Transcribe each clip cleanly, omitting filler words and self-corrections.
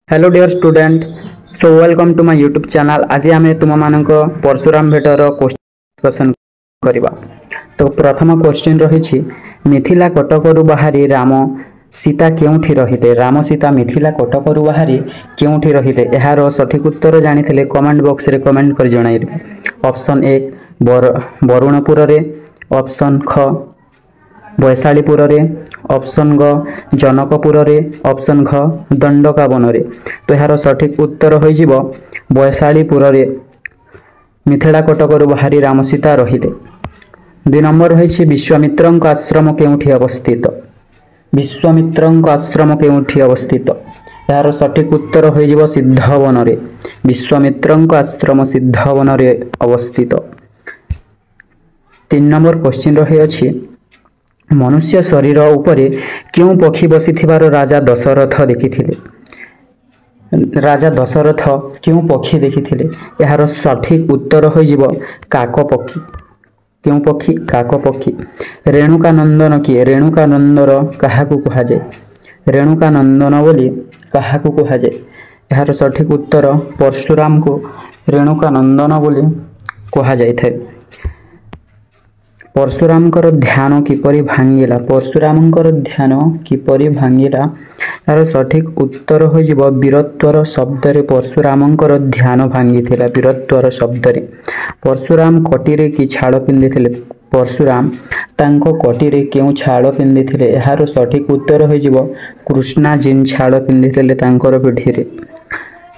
Hello dear student so welcome to my YouTube channel. आज आम तुम मान परशुराम भेटर क्वेश्चन करवा। तो प्रथम क्वेश्चन रही मिथिला कटकरू बाहरी राम सीता केउठी रहिले। राम सीता मिथिला कटकरू बाहरी केउठी रहिले यार सठिक उत्तर जानी कमेंट बॉक्स रे कमेंट कर जणाइबे। ऑप्शन ए बरुणपुर रे, ऑप्शन ख वैशालीपुर रे, ऑप्शन ग जनकपुर रे, ऑप्शन घ दंडकावन रे। तो यार सठिक उत्तर हो वैशालीपुर रे मिथिला कटकरू बाहरी राम सीता रहिले। 2 नंबर रही विश्वामित्र आश्रम केउठी अवस्थित। विश्वामित्र आश्रम केउठी अवस्थित यार सठिक उत्तर हो सिद्धवन रे। विश्वामित्र आश्रम सिद्धवन रे अवस्थित। 3 नंबर क्वेश्चन रही अछि मनुष्य शरीर उपरे क्यों पक्षी बसिथिबार राजा दशरथ देखिथिले। राजा दशरथ क्यों पक्षी देखिथिले यार सठिक उत्तर हो काक पक्षी। क्यों पक्षी? काक पक्षी। रेणुकानंदन किए? रेणुकानंदर काहाकू कहा जाए? रेणुकानंदन बोली काहाकू कहा जाए यार सठिक उत्तर परशुराम को रेणुकानंदन बोली कहा जाए। परशुरामकर ध्यान किपरि भांगिला। परशुरामकर ध्यान किपरि भांगिला यार सठिक उत्तर हो वीरत्वर शब्द रे परशुरामकर ध्यान भांगिथिला। वीरत्वर शब्द रे परशुराम कटिरे कि छाड़ पिंधिथिले। परशुराम तांको कटिरे केउ छाड़ पिंधिथिले यार सठिक उत्तर हो कृष्णा जिन छाड़ पिंधिथिले तांकर पिठीरे।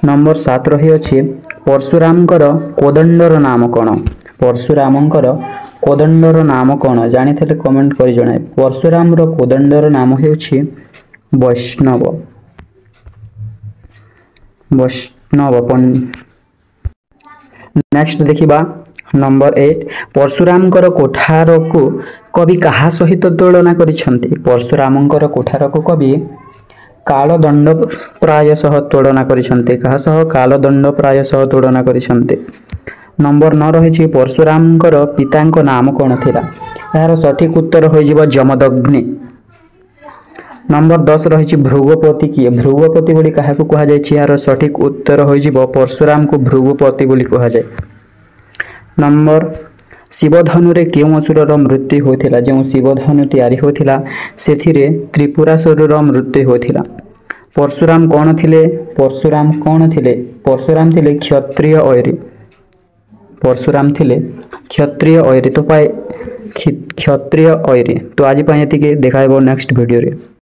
नंबर 7 रही अछि परशुरामकर कोदंडर नाम कोन। परशुरामकर कोदंडर नाम कौन जानी थे कमेंट कर जणाए। परशुराम रो कोदंडर नाम हेउछि वैष्णव। वैष्णव। नेक्स्ट देखिबा नंबर 8 परशुरामकर कोठार को कवि कहा सहित तुलना करिसंती। परशुरामकर कोठार को कवि कालदंड प्राय सह तुलना करिसंती। कहा सह? कालदंड प्राय सह तुलना करिसंती। नंबर 9 रही परशुरामकर पितांक नाम कौन थिला यार सठिक उत्तर हो जमदग्नि। नंबर 10 रही भृगुपति किए? भृगुपति बोली काहाकू कहा जाय यार सठिक उत्तर हो परशुराम को भृगुपति बोली कहा जाय। नंबर शिवधनु रे केउ असुरर मृत्यु होथिला। जो शिवधनु तैयारी होथिला सेथिरे त्रिपुरासुरर मृत्यु होथिला। परशुराम कौन थिले? परशुराम कौन थिले? परशुराम थिले क्षत्रिय ऐरी। परशुराम थिले क्षत्रिय ऐरी। तो पाए क्षत्रिय ऐरी। तो आज पाए एतिके देखाइबो नेक्स्ट वीडियो रे।